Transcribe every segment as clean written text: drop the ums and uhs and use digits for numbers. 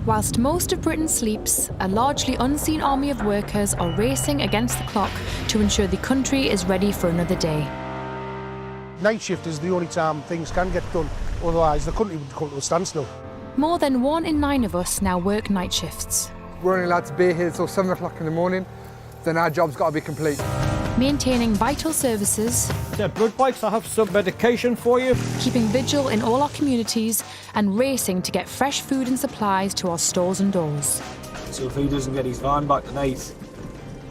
Whilst most of Britain sleeps, a largely unseen army of workers are racing against the clock to ensure the country is ready for another day. Night shift is the only time things can get done, otherwise the country would come to a standstill. More than 1 in 9 of us now work night shifts. We're only allowed to be here till 7 o'clock in the morning, then our job's got to be complete. Maintaining vital services, blood bikes, I have some medication for you. keeping vigil in all our communities and racing to get fresh food and supplies to our stores and doors. So if he doesn't get his van back tonight,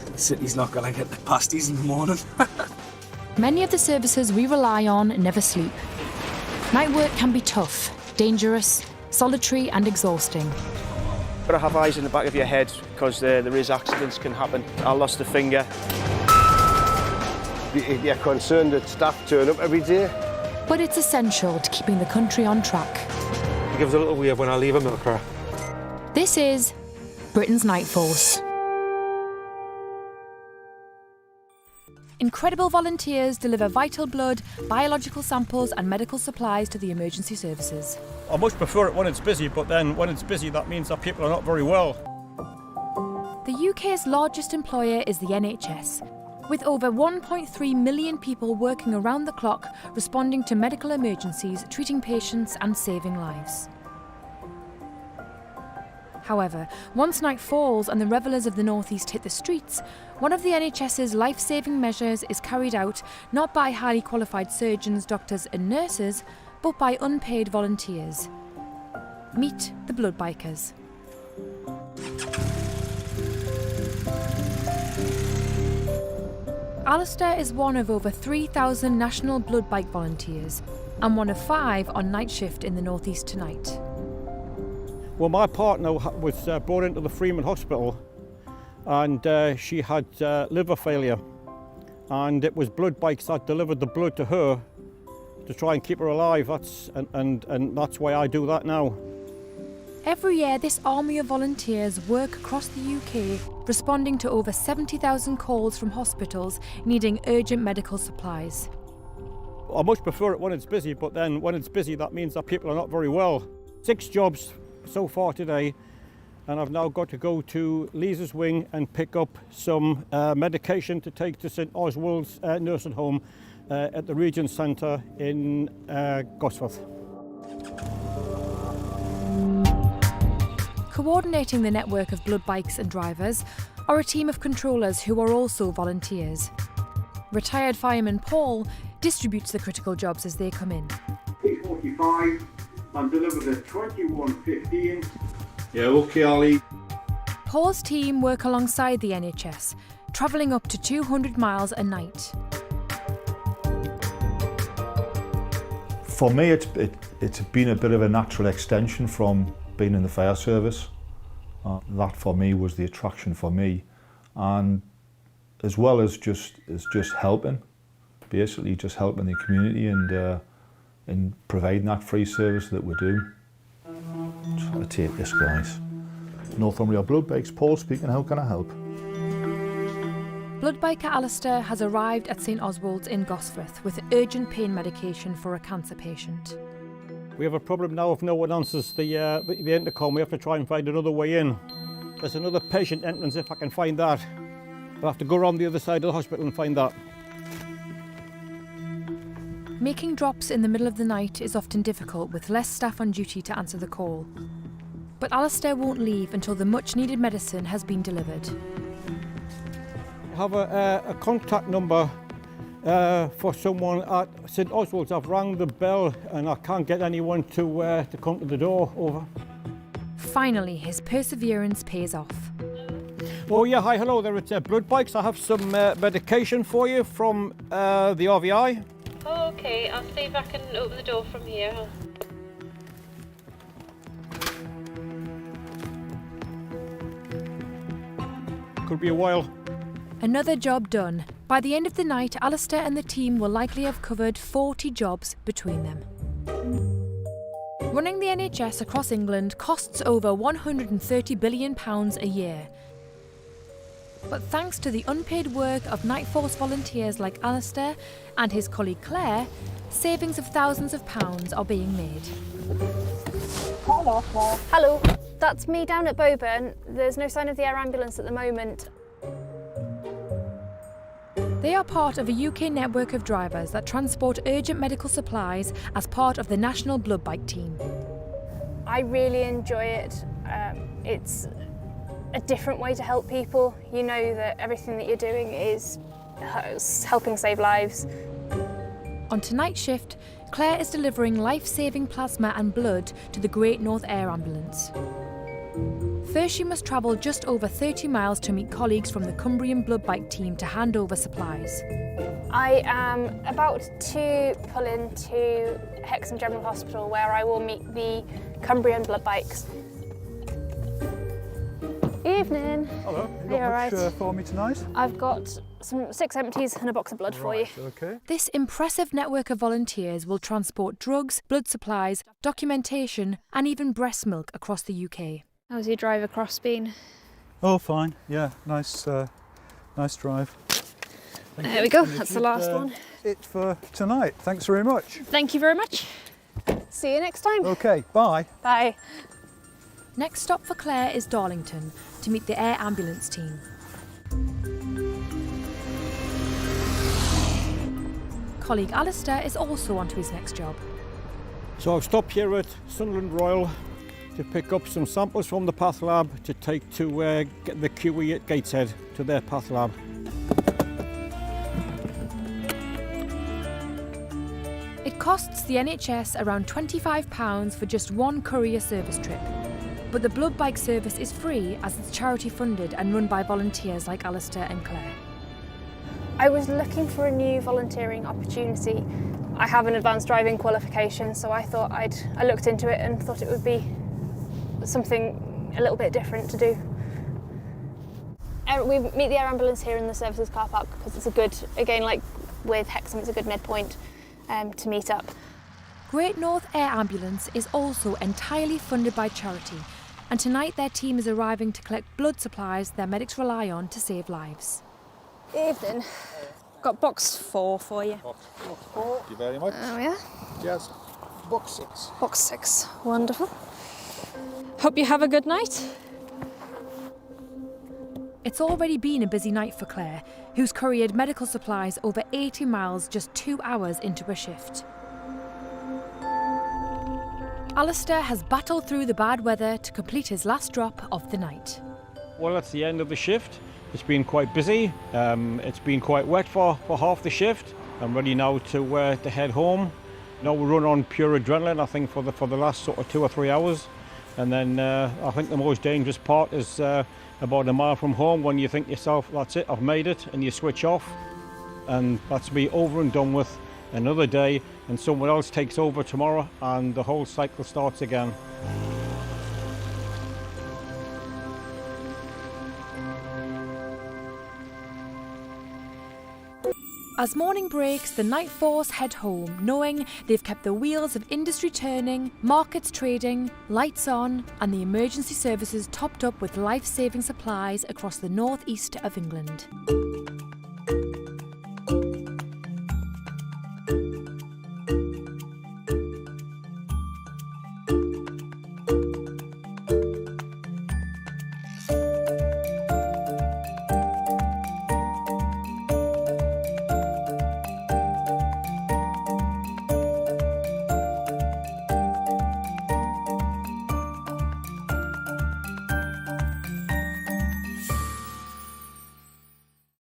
the city's not going to get the pasties in the morning. Many of the services we rely on never sleep. Night work can be tough, dangerous, solitary and exhausting. Got to have eyes in the back of your head because there is accidents can happen. I lost a finger. You're concerned that staff turn up every day? But it's essential to keeping the country on track. He gives a little wave when I leave a milk car. This is Britain's Night Force. Incredible volunteers deliver vital blood, biological samples and medical supplies to the emergency services. I much prefer it when it's busy, but then when it's busy that means that people are not very well. The UK's largest employer is the NHS, with over 1.3 million people working around the clock, responding to medical emergencies, treating patients and saving lives. However, once night falls and the revellers of the North East hit the streets, one of the NHS's life-saving measures is carried out not by highly qualified surgeons, doctors and nurses, but by unpaid volunteers. Meet the blood bikers. Alistair is one of over 3,000 national blood bike volunteers and one of 5 on night shift in the North East tonight. Well, my partner was brought into the Freeman Hospital and she had liver failure, and it was blood bikes that delivered the blood to her to try and keep her alive. And that's why I do that now. Every year, this army of volunteers work across the UK, responding to over 70,000 calls from hospitals needing urgent medical supplies. I much prefer it when it's busy, but then when it's busy that means that people are not very well. 6 jobs so far today, and I've now got to go to Leazer's Wing and pick up some medication to take to St Oswald's nursing home at the Regent Centre in Gosforth. Coordinating the network of blood bikes and drivers are a team of controllers who are also volunteers. Retired fireman Paul distributes the critical jobs as they come in. P45 and deliver the 2115. Yeah, okay, Ali. Paul's team work alongside the NHS, travelling up to 200 miles a night. For me, it's been a bit of a natural extension from being in the fire service. That for me was the attraction for me, and as well as just helping, basically just helping the community and providing that free service that we do. Try to take this, guys. Northumbria Blood Bikes, Paul speaking, how can I help? Blood biker Alistair has arrived at St Oswald's in Gosforth with urgent pain medication for a cancer patient. We have a problem now if no one answers the intercom. We have to try and find another way in. There's another patient entrance if I can find that. I'll have to go around the other side of the hospital and find that. Making drops in the middle of the night is often difficult with less staff on duty to answer the call. But Alistair won't leave until the much needed medicine has been delivered. I have a contact number for someone at St Oswald's. I've rang the bell and I can't get anyone to come to the door. Over. Finally, his perseverance pays off. Oh yeah, hi, hello there, it's Blood Bikes. I have some medication for you from the RVI. Oh, okay, I'll see if I can open the door from here. Could be a while. Another job done. By the end of the night, Alistair and the team will likely have covered 40 jobs between them. Running the NHS across England costs over £130 billion a year. But thanks to the unpaid work of Night Force volunteers like Alistair and his colleague Claire, savings of thousands of pounds are being made. Hello. That's me down at Boburn. There's no sign of the air ambulance at the moment. They are part of a UK network of drivers that transport urgent medical supplies as part of the National Blood Bike team. I really enjoy it. It's a different way to help people. You know that everything that you're doing is helping save lives. On tonight's shift, Claire is delivering life-saving plasma and blood to the Great North Air Ambulance. First, she must travel just over 30 miles to meet colleagues from the Cumbrian Blood Bike team to hand over supplies. I am about to pull into Hexham General Hospital where I will meet the Cumbrian Blood Bikes. Evening. Hello. You got Are you much alright? for me tonight? I've got some 6 empties and a box of blood for you. Okay. This impressive network of volunteers will transport drugs, blood supplies, documentation and even breast milk across the UK. How's your drive across been? Oh, fine. Yeah, nice drive. There we go. That's the last one. It for tonight. Thanks very much. Thank you very much. See you next time. Okay, bye. Bye. Next stop for Claire is Darlington to meet the air ambulance team. Colleague Alistair is also onto his next job. So I've stopped here at Sunderland Royal to pick up some samples from the path lab to take to get the QE at Gateshead to their path lab. It costs the NHS around £25 for just one courier service trip. But the blood bike service is free as it's charity funded and run by volunteers like Alistair and Claire. I was looking for a new volunteering opportunity. I have an advanced driving qualification, so I thought I looked into it and thought it would be something a little bit different to do. We meet the air ambulance here in the services car park because it's a good, again like with Hexham, it's a good midpoint to meet up. Great North Air Ambulance is also entirely funded by charity, and tonight their team is arriving to collect blood supplies their medics rely on to save lives. Evening. Got box 4 for you. Box 4. Thank you very much. Oh yeah? Yes. Box 6. Box 6. Wonderful. Hope you have a good night. It's already been a busy night for Claire, who's couriered medical supplies over 80 miles just 2 hours into her shift. Alistair has battled through the bad weather to complete his last drop of the night. Well, that's the end of the shift. It's been quite busy. It's been quite wet for half the shift. I'm ready now to head home. Now we run on pure adrenaline, I think, for the last sort of 2 or 3 hours. And then I think the most dangerous part is about a mile from home when you think to yourself, that's it, I've made it, and you switch off. And that's me over and done with. Another day, and someone else takes over tomorrow, and the whole cycle starts again. As morning breaks, the night force head home, knowing they've kept the wheels of industry turning, markets trading, lights on, and the emergency services topped up with life-saving supplies across the northeast of England.